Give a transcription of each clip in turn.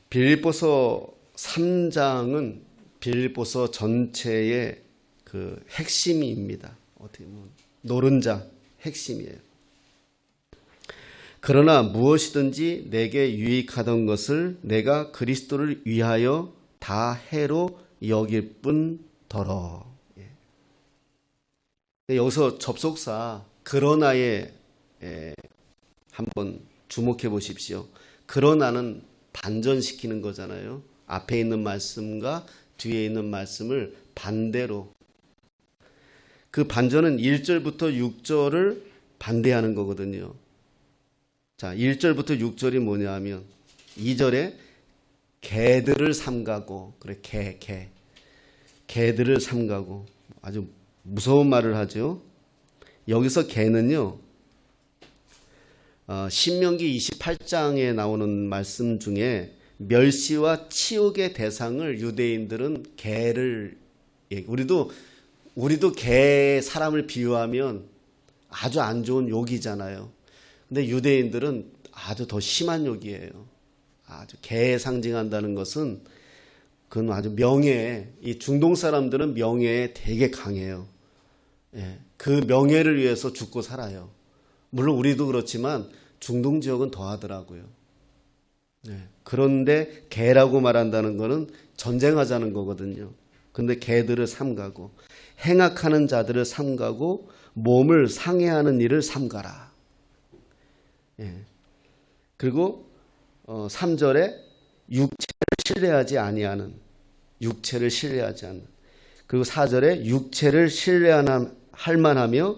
빌립보서 3장은 빌립보서 전체의 그 핵심입니다. 어떻게 보면 노른자 핵심이에요. 그러나 무엇이든지 내게 유익하던 것을 내가 그리스도를 위하여 다 해로 여길 뿐더러. 여기서 접속사 그러나에 한번 주목해 보십시오. 그러나는 반전시키는 거잖아요. 앞에 있는 말씀과 뒤에 있는 말씀을 반대로. 그 반전은 1절부터 6절을 반대하는 거거든요. 자, 1절부터 6절이 뭐냐 하면 2절에 개들을 삼가고, 그래, 개들을 삼가고, 아주 무서운 말을 하죠. 여기서 개는요, 신명기 28장에 나오는 말씀 중에 멸시와 치욕의 대상을 유대인들은 개를, 우리도 개 사람을 비유하면 아주 안 좋은 욕이잖아요. 근데 유대인들은 아주 더 심한 욕이에요. 아주 개에 상징한다는 것은 그건 아주 명예, 이 중동 사람들은 명예에 되게 강해요. 그 명예를 위해서 죽고 살아요. 물론 우리도 그렇지만 중동 지역은 더 하더라고요. 그런데 개라고 말한다는 것은 전쟁하자는 거거든요. 근데 개들을 삼가고 행악하는 자들을 삼가고 몸을 상해하는 일을 삼가라. 그리고 3절에 육체를 신뢰하지 아니하는, 육체를 신뢰하지 않는. 그리고 4절에 육체를 신뢰할 만하며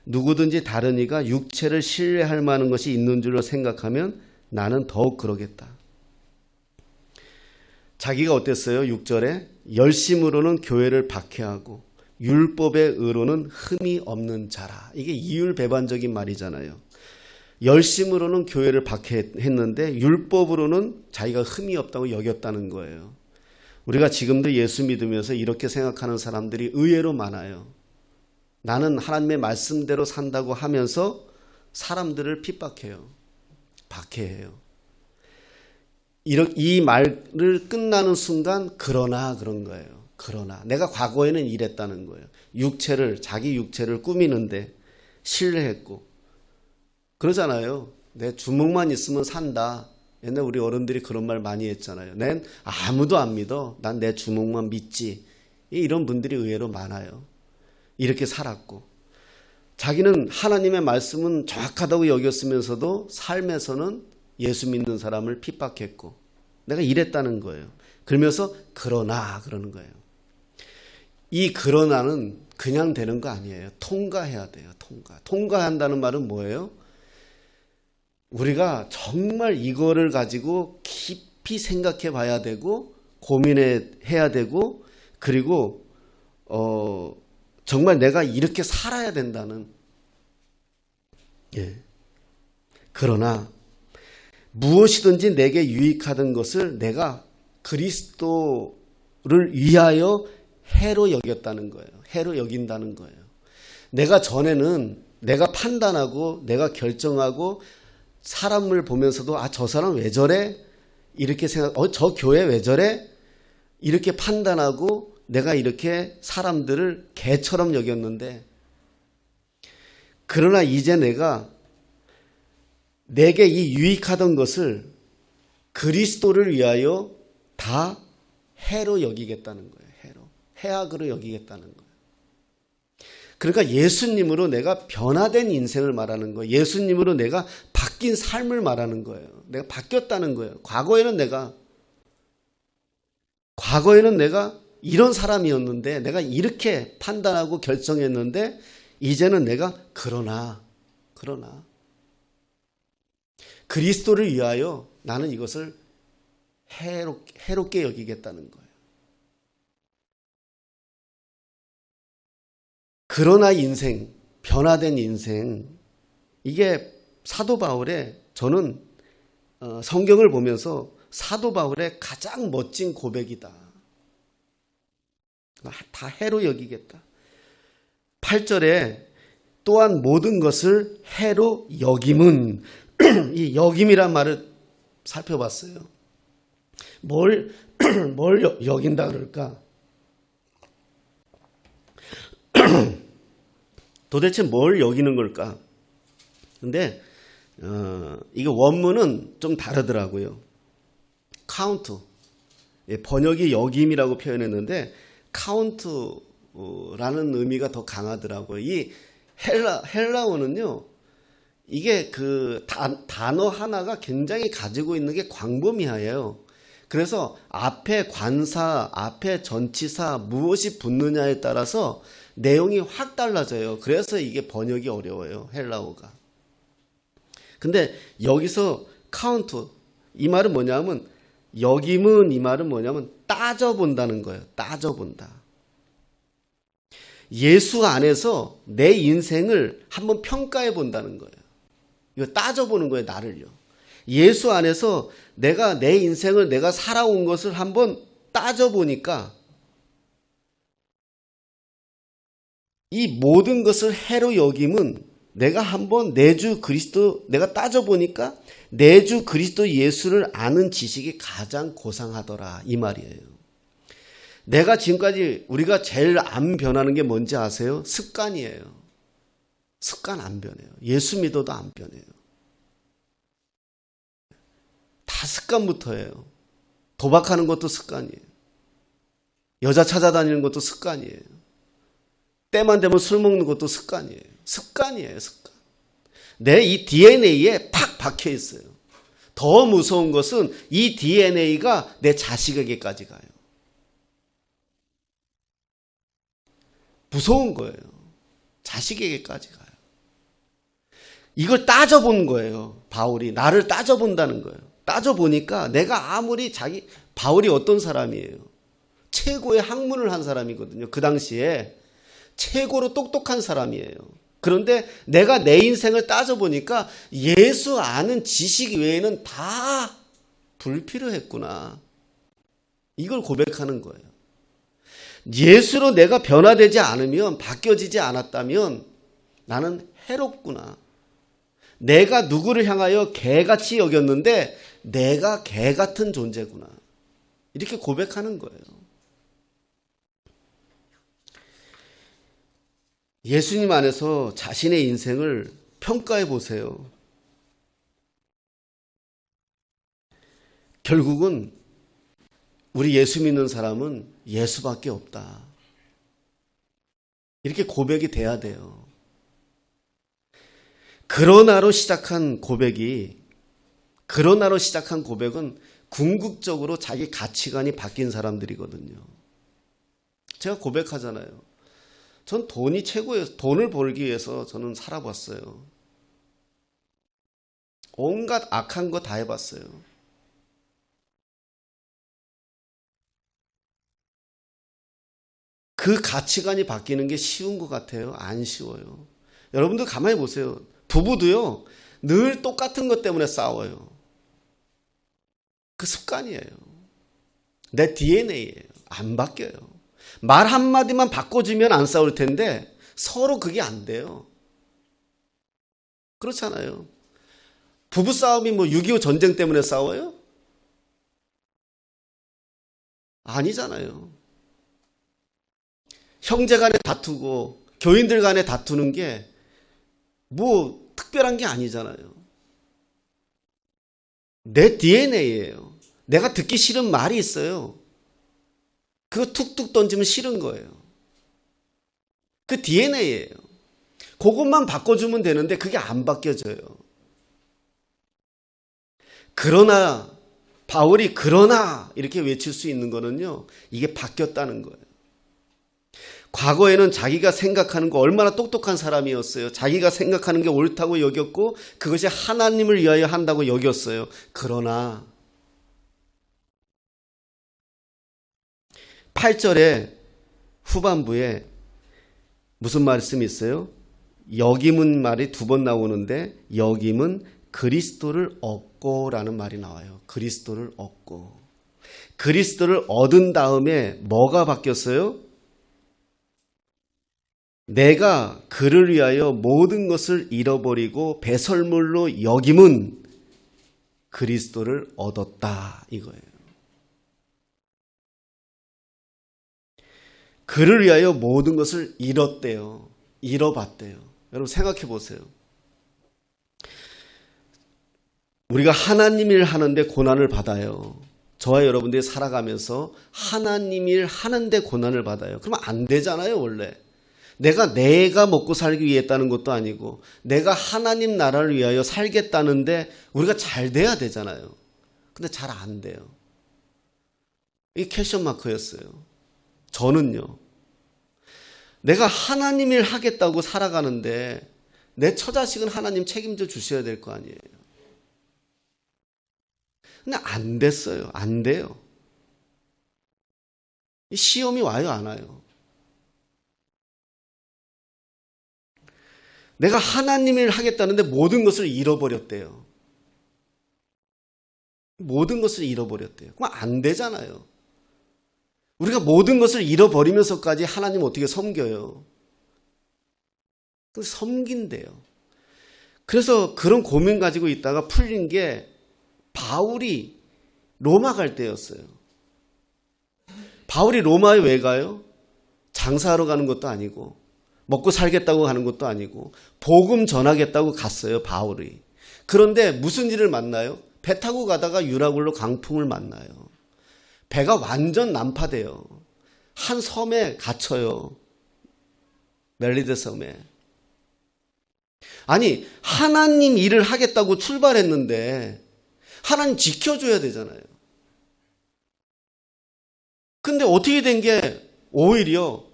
누구든지 다른 이가 육체를 신뢰할 만한 것이 있는 줄로 생각하면 나는 더욱 그러겠다. 자기가 어땠어요? 6절에 열심으로는 교회를 박해하고 율법의 의로는 흠이 없는 자라. 이게 이율배반적인 말이잖아요. 열심으로는 교회를 박해했는데 율법으로는 자기가 흠이 없다고 여겼다는 거예요. 우리가 지금도 예수 믿으면서 이렇게 생각하는 사람들이 의외로 많아요. 나는 하나님의 말씀대로 산다고 하면서 사람들을 핍박해요. 박해해요. 이 말을 끝나는 순간 그러나 그런 거예요. 그러나 내가 과거에는 이랬다는 거예요. 자기 육체를 꾸미는데 신뢰했고 그러잖아요. 내 주먹만 있으면 산다. 옛날 우리 어른들이 그런 말 많이 했잖아요. 난 아무도 안 믿어. 난 내 주먹만 믿지. 이런 분들이 의외로 많아요. 이렇게 살았고 자기는 하나님의 말씀은 정확하다고 여겼으면서도 삶에서는 예수 믿는 사람을 핍박했고 내가 이랬다는 거예요. 그러면서 그러나 그러는 거예요. 이 그러나는 그냥 되는 거 아니에요. 통과해야 돼요. 통과한다는 말은 뭐예요? 우리가 정말 이거를 가지고 깊이 생각해 봐야 되고 고민해야 되고 그리고 정말 내가 이렇게 살아야 된다는. 그러나 무엇이든지 내게 유익하던 것을 내가 그리스도를 위하여 해로 여겼다는 거예요. 해로 여긴다는 거예요. 내가 전에는 내가 판단하고 내가 결정하고 사람을 보면서도 저 사람 왜 저래? 이렇게 저 교회 왜 저래? 이렇게 판단하고 내가 이렇게 사람들을 개처럼 여겼는데 그러나 이제 내게 이 유익하던 것을 그리스도를 위하여 다 해로 여기겠다는 거예요. 해악으로 여기겠다는 거예요. 그러니까 예수님으로 내가 변화된 인생을 말하는 거예요. 예수님으로 내가 바뀐 삶을 말하는 거예요. 내가 바뀌었다는 거예요. 과거에는 내가 이런 사람이었는데 내가 이렇게 판단하고 결정했는데 이제는 내가 그러나 그리스도를 위하여 나는 이것을 해롭게 여기겠다는 거예요. 그러나 인생, 변화된 인생, 이게 사도 바울의 저는 성경을 보면서 사도 바울의 가장 멋진 고백이다. 다 해로 여기겠다. 8절에 또한 모든 것을 해로 여김은 이 여김이란 말을 살펴봤어요. 뭘, 뭘 여긴다 그럴까? 도대체 뭘 여기는 걸까? 근데 이게 원문은 좀 다르더라고요. 카운트. 번역이 여김이라고 표현했는데 카운트라는 의미가 더 강하더라고요. 이 헬라어는요. 이게 그 단어 하나가 굉장히 가지고 있는 게 광범위해요. 그래서 앞에 관사, 앞에 전치사 무엇이 붙느냐에 따라서 내용이 확 달라져요. 그래서 이게 번역이 어려워요. 헬라어가. 근데 여기서 카운트, 이 말은 뭐냐면 여김은 이 말은 뭐냐면 따져본다는 거예요. 따져본다. 예수 안에서 내 인생을 한번 평가해 본다는 거예요. 이거 따져보는 거예요. 나를요. 예수 안에서 내가 내 인생을 내가 살아온 것을 한번 따져보니까 이 모든 것을 해로 여김은 내가 한번 내 주 그리스도 내가 따져보니까 내 주 그리스도 예수를 아는 지식이 가장 고상하더라 이 말이에요. 내가 지금까지 우리가 제일 안 변하는 게 뭔지 아세요? 습관이에요. 습관 안 변해요. 예수 믿어도 안 변해요. 다 습관부터예요. 도박하는 것도 습관이에요. 여자 찾아다니는 것도 습관이에요. 때만 되면 술 먹는 것도 습관이에요. 습관이에요. 습관. 내 이 DNA에 팍 박혀 있어요. 더 무서운 것은 이 DNA가 내 자식에게까지 가요. 무서운 거예요. 자식에게까지 가요. 이걸 따져본 거예요. 바울이 나를 따져본다는 거예요. 따져보니까 내가 아무리 바울이 어떤 사람이에요? 최고의 학문을 한 사람이거든요. 그 당시에 최고로 똑똑한 사람이에요. 그런데 내가 내 인생을 따져보니까 예수 아는 지식 외에는 다 불필요했구나. 이걸 고백하는 거예요. 예수로 내가 변화되지 않으면, 바뀌어지지 않았다면 나는 해롭구나. 내가 누구를 향하여 개같이 여겼는데 내가 개 같은 존재구나. 이렇게 고백하는 거예요. 예수님 안에서 자신의 인생을 평가해 보세요. 결국은 우리 예수 믿는 사람은 예수밖에 없다. 이렇게 고백이 돼야 돼요. 그러나로 시작한 고백은 궁극적으로 자기 가치관이 바뀐 사람들이거든요. 제가 고백하잖아요. 전 돈이 최고예요. 돈을 벌기 위해서 저는 살아봤어요. 온갖 악한 거 다 해봤어요. 그 가치관이 바뀌는 게 쉬운 것 같아요? 안 쉬워요. 여러분들 가만히 보세요. 부부도요, 늘 똑같은 것 때문에 싸워요. 그 습관이에요. 내 DNA예요. 안 바뀌어요. 말 한마디만 바꿔주면 안 싸울 텐데 서로 그게 안 돼요. 그렇잖아요. 부부싸움이 뭐 6.25 전쟁 때문에 싸워요? 아니잖아요. 형제 간에 다투고 교인들 간에 다투는 게 뭐 특별한 게 아니잖아요. 내 DNA예요. 내가 듣기 싫은 말이 있어요. 그거 툭툭 던지면 싫은 거예요. 그 DNA예요. 그것만 바꿔주면 되는데 그게 안 바뀌어져요. 그러나 바울이 그러나 이렇게 외칠 수 있는 거는요, 이게 바뀌었다는 거예요. 과거에는 자기가 생각하는 거 얼마나 똑똑한 사람이었어요. 자기가 생각하는 게 옳다고 여겼고 그것이 하나님을 위하여 한다고 여겼어요. 그러나 8절에 후반부에 무슨 말씀이 있어요? 여김은 말이 2번 나오는데 여김은 그리스도를 얻고라는 말이 나와요. 그리스도를 얻고. 그리스도를 얻은 다음에 뭐가 바뀌었어요? 내가 그를 위하여 모든 것을 잃어버리고 배설물로 여김은 그리스도를 얻었다 이거예요. 그를 위하여 모든 것을 잃었대요. 잃어봤대요. 여러분 생각해 보세요. 우리가 하나님 일 하는데 고난을 받아요. 저와 여러분들이 살아가면서 하나님 일 하는데 고난을 받아요. 그러면 안 되잖아요, 원래. 내가 먹고 살기 위해 했다는 것도 아니고 내가 하나님 나라를 위하여 살겠다는데 우리가 잘 돼야 되잖아요. 근데 잘 안 돼요. 이게 퀘션 마크였어요. 저는요. 내가 하나님 일 하겠다고 살아가는데 내 처자식은 하나님 책임져 주셔야 될 거 아니에요. 근데 안 됐어요. 안 돼요. 시험이 와요, 안 와요? 내가 하나님 일 하겠다는데 모든 것을 잃어버렸대요. 모든 것을 잃어버렸대요. 그럼 안 되잖아요. 우리가 모든 것을 잃어버리면서까지 하나님 어떻게 섬겨요? 섬긴대요. 그래서 그런 고민 가지고 있다가 풀린 게 바울이 로마 갈 때였어요. 바울이 로마에 왜 가요? 장사하러 가는 것도 아니고 먹고 살겠다고 가는 것도 아니고 복음 전하겠다고 갔어요, 바울이. 그런데 무슨 일을 만나요? 배 타고 가다가 유라굴로 강풍을 만나요. 배가 완전 난파돼요. 한 섬에 갇혀요. 멜리데 섬에. 아니, 하나님 일을 하겠다고 출발했는데 하나님 지켜줘야 되잖아요. 근데 어떻게 된 게 오히려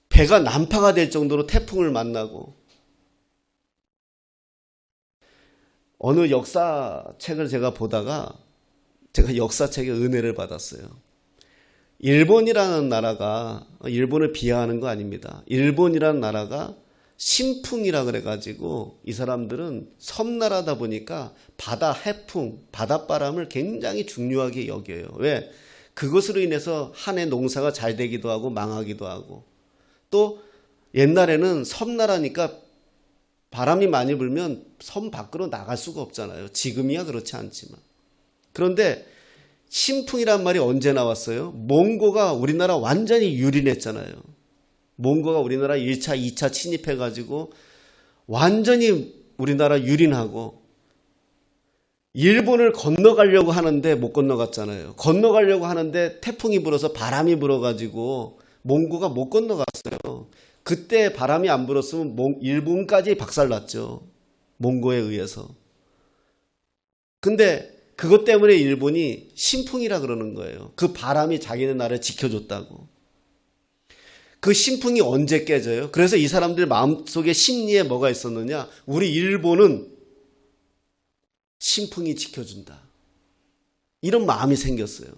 배가 난파가 될 정도로 태풍을 만나고 어느 역사책을 제가 보다가 제가 역사책에 은혜를 받았어요. 일본이라는 나라가, 일본을 비하하는 거 아닙니다. 일본이라는 나라가 신풍이라 그래가지고 이 사람들은 섬나라다 보니까 바다 해풍, 바닷바람을 굉장히 중요하게 여겨요. 왜? 그것으로 인해서 한 해 농사가 잘 되기도 하고 망하기도 하고, 또 옛날에는 섬나라니까 바람이 많이 불면 섬 밖으로 나갈 수가 없잖아요. 지금이야 그렇지 않지만. 그런데 신풍이란 말이 언제 나왔어요? 몽고가 우리나라 완전히 유린했잖아요. 몽고가 우리나라 1차, 2차 침입해가지고 완전히 우리나라 유린하고 일본을 건너가려고 하는데 못 건너갔잖아요. 건너가려고 하는데 태풍이 불어서 바람이 불어가지고 몽고가 못 건너갔어요. 그때 바람이 안 불었으면 일본까지 박살났죠. 몽고에 의해서. 근데 그것 때문에 일본이 신풍이라 그러는 거예요. 그 바람이 자기네 나라를 지켜줬다고. 그 신풍이 언제 깨져요? 그래서 이 사람들 마음속에 심리에 뭐가 있었느냐? 우리 일본은 신풍이 지켜준다. 이런 마음이 생겼어요.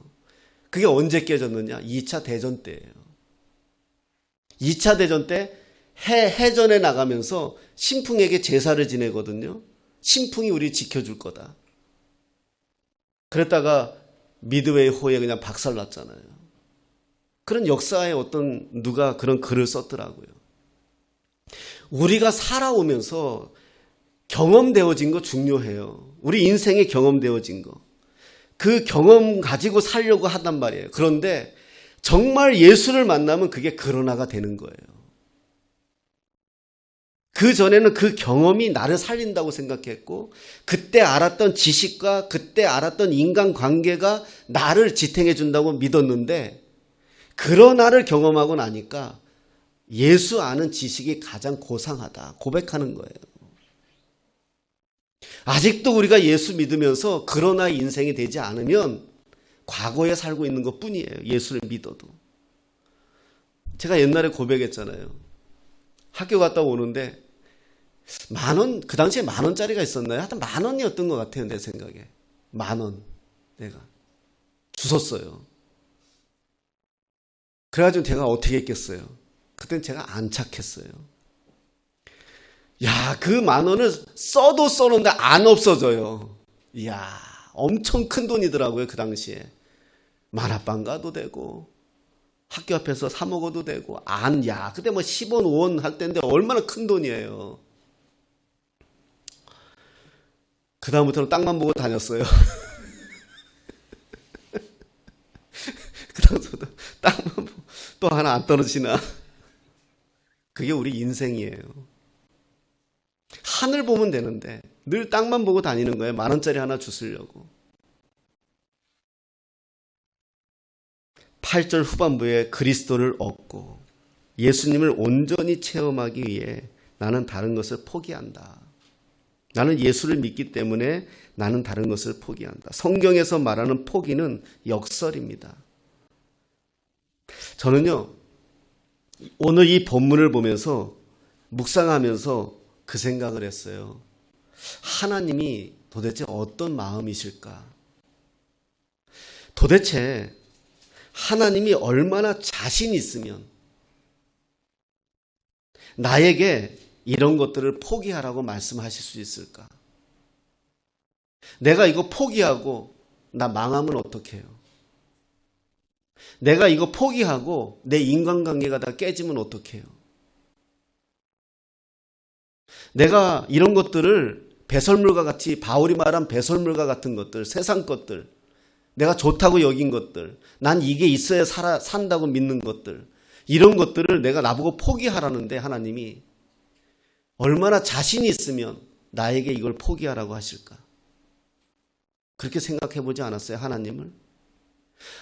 그게 언제 깨졌느냐? 2차 대전 때예요. 2차 대전 때 해전에 나가면서 신풍에게 제사를 지내거든요. 신풍이 우리 지켜줄 거다. 그랬다가 미드웨이 호에 그냥 박살났잖아요. 그런 역사에 어떤 누가 그런 글을 썼더라고요. 우리가 살아오면서 경험되어진 거 중요해요. 우리 인생에 경험되어진 거. 그 경험 가지고 살려고 하단 말이에요. 그런데 정말 예수를 만나면 그게 그러나가 되는 거예요. 그 전에는 그 경험이 나를 살린다고 생각했고 그때 알았던 지식과 그때 알았던 인간관계가 나를 지탱해 준다고 믿었는데 그러나를 경험하고 나니까 예수 아는 지식이 가장 고상하다 고백하는 거예요. 아직도 우리가 예수 믿으면서 그러나 인생이 되지 않으면 과거에 살고 있는 것 뿐이에요. 예수를 믿어도. 제가 옛날에 고백했잖아요. 학교 갔다 오는데 만원, 그 당시에 10,000원짜리가 있었나요? 하여튼 10,000원이었던 것 같아요. 내 생각에. 10,000원 내가 주웠어요. 그래가지고 제가 어떻게 했겠어요? 그땐 제가 안 착했어요. 야, 그 10,000원을 써도 써는데 안 없어져요. 이야, 엄청 큰 돈이더라고요. 그 당시에. 만화방 가도 되고 학교 앞에서 사 먹어도 되고 그때 뭐 10원, 5원 할 때인데 얼마나 큰 돈이에요. 그 다음부터는 땅만 보고 다녔어요. 그 다음부터 땅만 보고 또 하나 안 떨어지나? 그게 우리 인생이에요. 하늘 보면 되는데 늘 땅만 보고 다니는 거예요. 10,000원짜리 하나 주스려고. 8절 후반부에 그리스도를 얻고 예수님을 온전히 체험하기 위해 나는 다른 것을 포기한다. 나는 예수를 믿기 때문에 나는 다른 것을 포기한다. 성경에서 말하는 포기는 역설입니다. 저는요, 오늘 이 본문을 보면서 묵상하면서 그 생각을 했어요. 하나님이 도대체 어떤 마음이실까? 도대체 하나님이 얼마나 자신 있으면 나에게 이런 것들을 포기하라고 말씀하실 수 있을까? 내가 이거 포기하고 나 망하면 어떡해요? 내가 이거 포기하고 내 인간관계가 다 깨지면 어떡해요? 내가 이런 것들을 배설물과 같이, 바울이 말한 배설물과 같은 것들, 세상 것들, 내가 좋다고 여긴 것들, 난 이게 있어야 산다고 믿는 것들, 이런 것들을 내가 나보고 포기하라는데 하나님이 얼마나 자신이 있으면 나에게 이걸 포기하라고 하실까? 그렇게 생각해 보지 않았어요, 하나님을?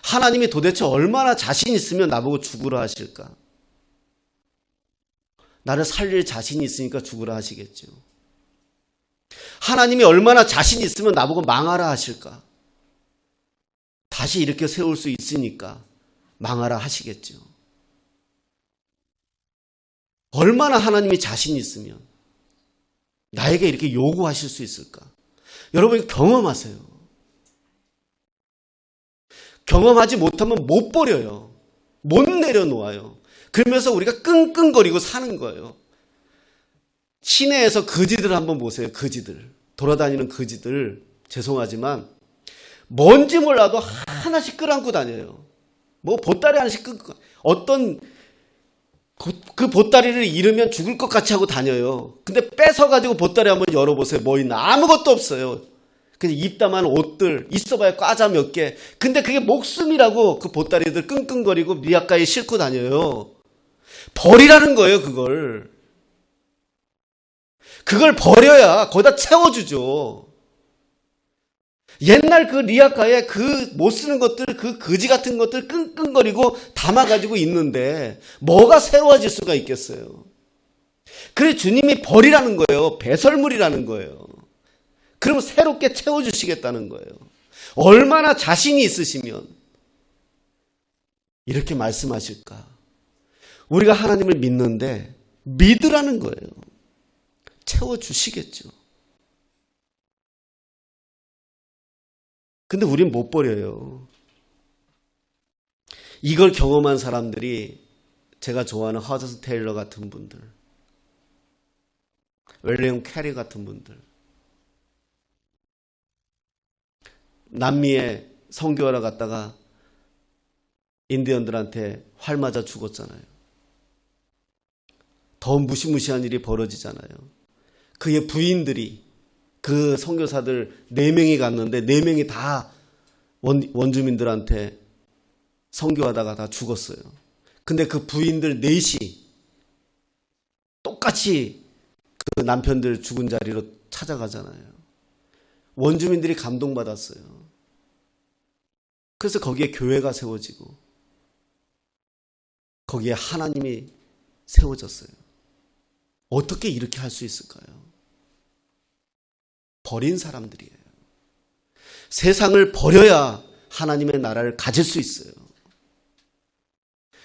하나님이 도대체 얼마나 자신 있으면 나보고 죽으라 하실까? 나를 살릴 자신이 있으니까 죽으라 하시겠죠. 하나님이 얼마나 자신 있으면 나보고 망하라 하실까? 다시 이렇게 세울 수 있으니까 망하라 하시겠죠. 얼마나 하나님이 자신 있으면 나에게 이렇게 요구하실 수 있을까? 여러분 경험하세요. 경험하지 못하면 못 버려요. 못 내려놓아요. 그러면서 우리가 끙끙거리고 사는 거예요. 시내에서 거지들 한번 보세요. 거지들. 돌아다니는 거지들. 죄송하지만 뭔지 몰라도 하나씩 끌안고 다녀요. 뭐 보따리 하나씩 끌고, 어떤 그 보따리를 잃으면 죽을 것 같이 하고 다녀요. 근데 뺏어가지고 보따리 한번 열어보세요. 뭐 있나? 아무것도 없어요. 그냥 입다만 옷들, 있어봐야 과자 몇 개. 근데 그게 목숨이라고 그 보따리들 끙끙거리고 미약가에 싣고 다녀요. 버리라는 거예요, 그걸. 그걸 버려야 거기다 채워주죠. 옛날 그 리아카에 그 못 쓰는 것들, 그 거지 같은 것들 끙끙거리고 담아가지고 있는데 뭐가 새로워질 수가 있겠어요. 그래 주님이 버리라는 거예요. 배설물이라는 거예요. 그럼 새롭게 채워주시겠다는 거예요. 얼마나 자신이 있으시면 이렇게 말씀하실까? 우리가 하나님을 믿는데 믿으라는 거예요. 채워주시겠죠. 근데 우린 못 버려요. 이걸 경험한 사람들이 제가 좋아하는 허드슨 테일러 같은 분들, 윌리엄 캐리 같은 분들, 남미에 선교하러 갔다가 인디언들한테 활 맞아 죽었잖아요. 더 무시무시한 일이 벌어지잖아요. 그의 부인들이, 그 선교사들 4명이 갔는데 4명이 다 원주민들한테 선교하다가 다 죽었어요. 근데 그 부인들 4이 똑같이 그 남편들 죽은 자리로 찾아가잖아요. 원주민들이 감동받았어요. 그래서 거기에 교회가 세워지고 거기에 하나님이 세워졌어요. 어떻게 이렇게 할 수 있을까요? 버린 사람들이에요. 세상을 버려야 하나님의 나라를 가질 수 있어요.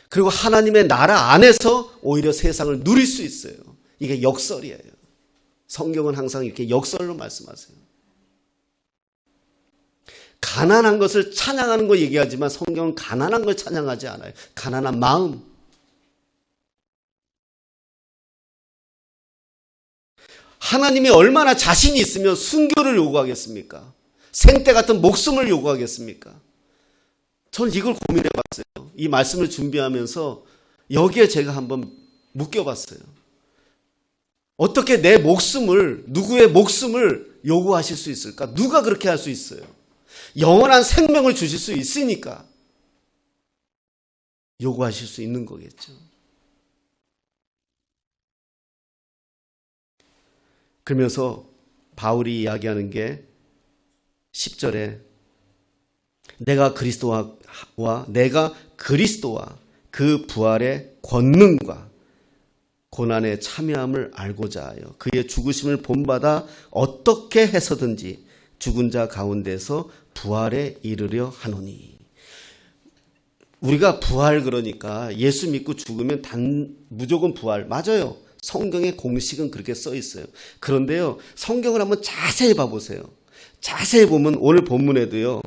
그리고 하나님의 나라 안에서 오히려 세상을 누릴 수 있어요. 이게 역설이에요. 성경은 항상 이렇게 역설로 말씀하세요. 가난한 것을 찬양하는 거 얘기하지만 성경은 가난한 걸 찬양하지 않아요. 가난한 마음. 하나님이 얼마나 자신이 있으면 순교를 요구하겠습니까? 생태 같은 목숨을 요구하겠습니까? 저는 이걸 고민해 봤어요. 이 말씀을 준비하면서 여기에 제가 한번 묶여봤어요. 어떻게 내 목숨을, 누구의 목숨을 요구하실 수 있을까? 누가 그렇게 할 수 있어요? 영원한 생명을 주실 수 있으니까. 요구하실 수 있는 거겠죠. 그러면서 바울이 이야기하는 게 10절에 내가 그리스도와 그 부활의 권능과 고난에 참여함을 알고자 하여 그의 죽으심을 본받아 어떻게 해서든지 죽은 자 가운데서 부활에 이르려 하노니. 우리가 부활 그러니까 예수 믿고 죽으면 무조건 부활. 맞아요. 성경의 공식은 그렇게 써 있어요. 그런데요, 성경을 한번 자세히 봐보세요. 자세히 보면 오늘 본문에도요,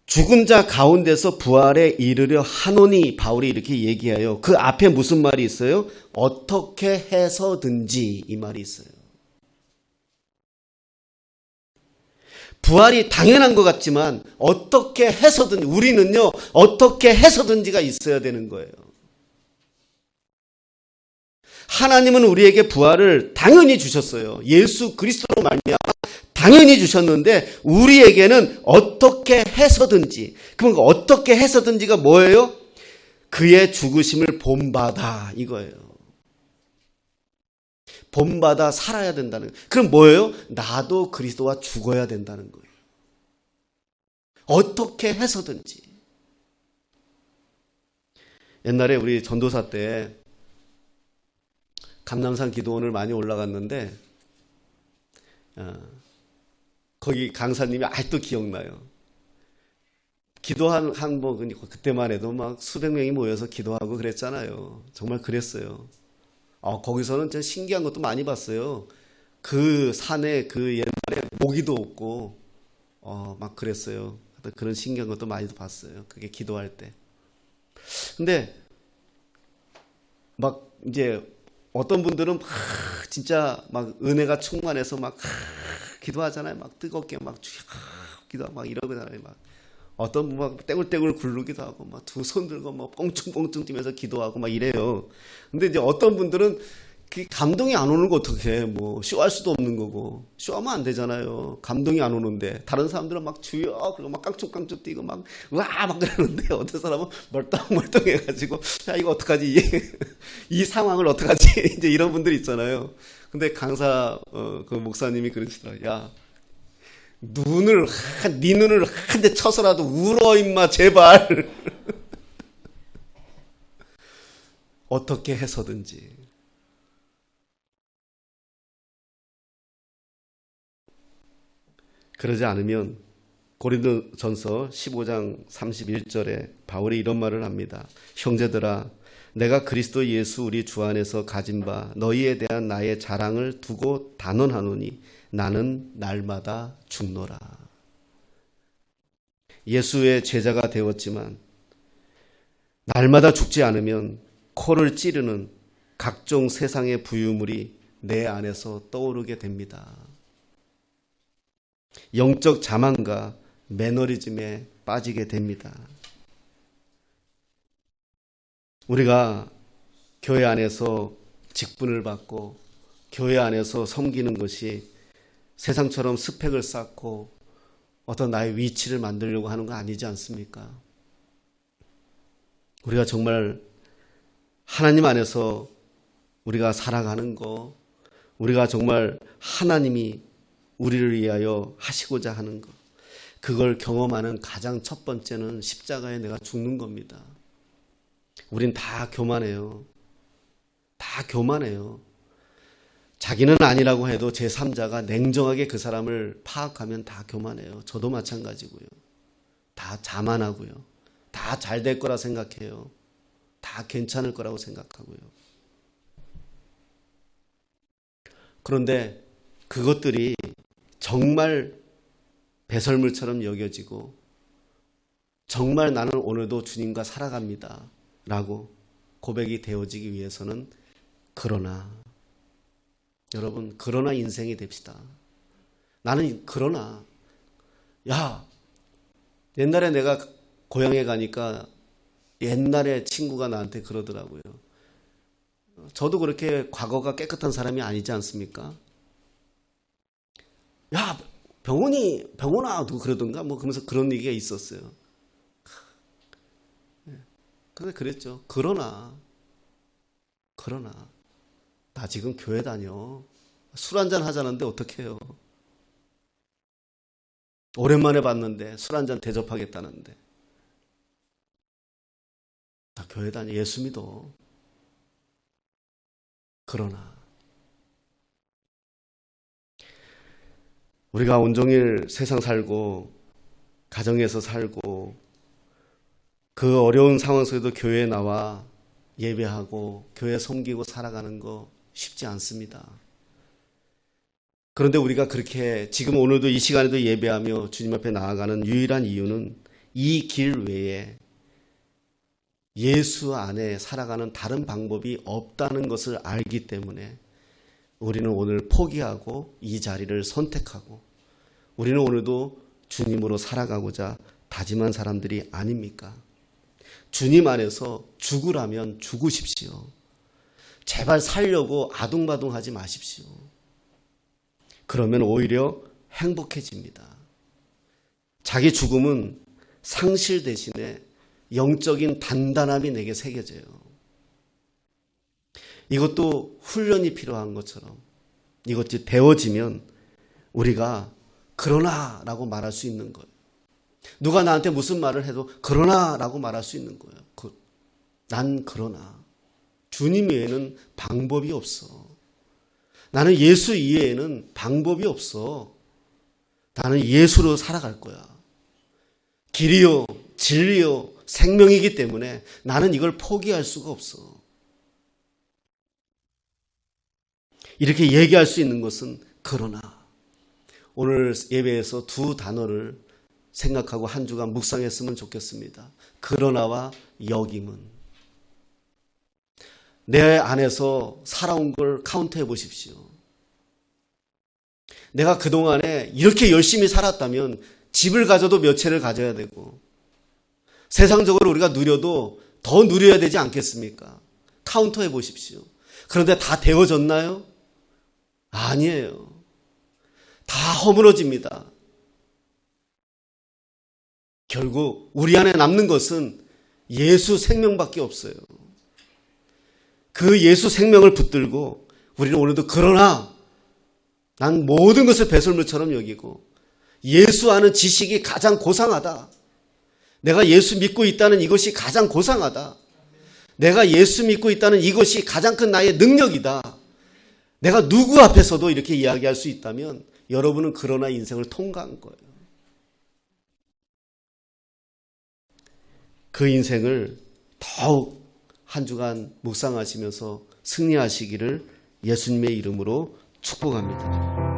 죽은 자 가운데서 부활에 이르려 하노니 바울이 이렇게 얘기해요. 그 앞에 무슨 말이 있어요? 어떻게 해서든지 이 말이 있어요. 부활이 당연한 것 같지만 어떻게 해서든지 우리는요, 어떻게 해서든지가 있어야 되는 거예요. 하나님은 우리에게 부활을 당연히 주셨어요. 예수 그리스도로 말미암아 당연히 주셨는데 우리에게는 어떻게 해서든지, 그럼 어떻게 해서든지가 뭐예요? 그의 죽으심을 본받아 이거예요. 본받아 살아야 된다는 거예요. 그럼 뭐예요? 나도 그리스도와 죽어야 된다는 거예요. 어떻게 해서든지. 옛날에 우리 전도사 때 감남산 기도원을 많이 올라갔는데 거기 강사님이 아직도 기억나요. 기도한 그때만 해도 막 수백 명이 모여서 기도하고 그랬잖아요. 정말 그랬어요. 거기서는 진짜 신기한 것도 많이 봤어요. 그 산에 그 옛날에 모기도 없고 막 그랬어요. 그런 신기한 것도 많이 봤어요. 그게 기도할 때. 근데 막 이제 어떤 분들은 막 진짜 막 은혜가 충만해서 막 기도하잖아요. 막 뜨겁게 막 기도하고 막 이러잖아요. 막 어떤 분 막 떼굴떼굴 굴르기도 하고 막 두 손 들고 막 꽁충꽁충 뛰면서 기도하고 막 이래요. 근데 이제 어떤 분들은 그 감동이 안 오는 거 어떻게 뭐 쇼할 수도 없는 거고 쇼하면 안 되잖아요. 감동이 안 오는데 다른 사람들은 막 주여 그리고 막 깡충깡충 뛰고 막 와 막 그러는데 어떤 사람은 멀뚱멀뚱해가지고 야 이거 어떡하지 이 상황을 어떡하지 이제 이런 분들이 있잖아요. 근데 강사 그 목사님이 그러시더라고요. 야 네 눈을 한 대 쳐서라도 울어 임마 제발. 어떻게 해서든지. 그러지 않으면 고린도전서 15장 31절에 바울이 이런 말을 합니다. 형제들아 내가 그리스도 예수 우리 주 안에서 가진 바 너희에 대한 나의 자랑을 두고 단언하노니 나는 날마다 죽노라. 예수의 제자가 되었지만 날마다 죽지 않으면 코를 찌르는 각종 세상의 부유물이 내 안에서 떠오르게 됩니다. 영적 자만과 매너리즘에 빠지게 됩니다. 우리가 교회 안에서 직분을 받고 교회 안에서 섬기는 것이 세상처럼 스펙을 쌓고 어떤 나의 위치를 만들려고 하는 거 아니지 않습니까? 우리가 정말 하나님 안에서 우리가 살아가는 거, 우리가 정말 하나님이 우리를 위하여 하시고자 하는 것, 그걸 경험하는 가장 첫 번째는 십자가에 내가 죽는 겁니다. 우린 다 교만해요. 다 교만해요. 자기는 아니라고 해도 제3자가 냉정하게 그 사람을 파악하면 다 교만해요. 저도 마찬가지고요. 다 자만하고요. 다 잘 될 거라 생각해요. 다 괜찮을 거라고 생각하고요. 그런데 그것들이 정말 배설물처럼 여겨지고 정말 나는 오늘도 주님과 살아갑니다 라고 고백이 되어지기 위해서는 여러분 그러나 인생이 됩시다. 나는 옛날에 내가 고향에 가니까 옛날에 친구가 나한테 그러더라고요. 저도 그렇게 과거가 깨끗한 사람이 아니지 않습니까? 야 병원아 누구 그러던가 뭐 그러면서 그런 얘기가 있었어요. 근데 그랬죠. 그러나 나 지금 교회 다녀. 술 한잔 하자는데 어떡해요. 오랜만에 봤는데 술 한잔 대접하겠다는데. 나 교회 다녀. 예수 믿어. 그러나 우리가 온종일 세상 살고 가정에서 살고 그 어려운 상황 속에도 교회에 나와 예배하고 교회 섬기고 살아가는 거 쉽지 않습니다. 그런데 우리가 그렇게 지금 오늘도 이 시간에도 예배하며 주님 앞에 나아가는 유일한 이유는 이 길 외에 예수 안에 살아가는 다른 방법이 없다는 것을 알기 때문에 우리는 오늘 포기하고 이 자리를 선택하고 우리는 오늘도 주님으로 살아가고자 다짐한 사람들이 아닙니까? 주님 안에서 죽으라면 죽으십시오. 제발 살려고 아둥바둥하지 마십시오. 그러면 오히려 행복해집니다. 자기 죽음은 상실 대신에 영적인 단단함이 내게 새겨져요. 이것도 훈련이 필요한 것처럼 이것이 배워지면 우리가 그러나 라고 말할 수 있는 거예요. 누가 나한테 무슨 말을 해도 그러나 라고 말할 수 있는 거예요. 난 그러나 주님 외에는 방법이 없어. 나는 예수 이외에는 방법이 없어. 나는 예수로 살아갈 거야. 길이요 진리요 생명이기 때문에 나는 이걸 포기할 수가 없어. 이렇게 얘기할 수 있는 것은 그러나. 오늘 예배에서 두 단어를 생각하고 한 주간 묵상했으면 좋겠습니다. 그러나와 여김은. 내 안에서 살아온 걸 카운트해 보십시오. 내가 그동안에 이렇게 열심히 살았다면 집을 가져도 몇 채를 가져야 되고 세상적으로 우리가 누려도 더 누려야 되지 않겠습니까? 카운터해 보십시오. 그런데 다 되어졌나요? 아니에요. 다 허물어집니다. 결국 우리 안에 남는 것은 예수 생명밖에 없어요. 그 예수 생명을 붙들고 우리는 오늘도 그러나 난 모든 것을 배설물처럼 여기고 예수 아는 지식이 가장 고상하다. 내가 예수 믿고 있다는 이것이 가장 고상하다. 내가 예수 믿고 있다는 이것이 가장 큰 나의 능력이다. 내가 누구 앞에서도 이렇게 이야기할 수 있다면 여러분은 그러나 인생을 통과한 거예요. 그 인생을 더욱 한 주간 묵상하시면서 승리하시기를 예수님의 이름으로 축복합니다.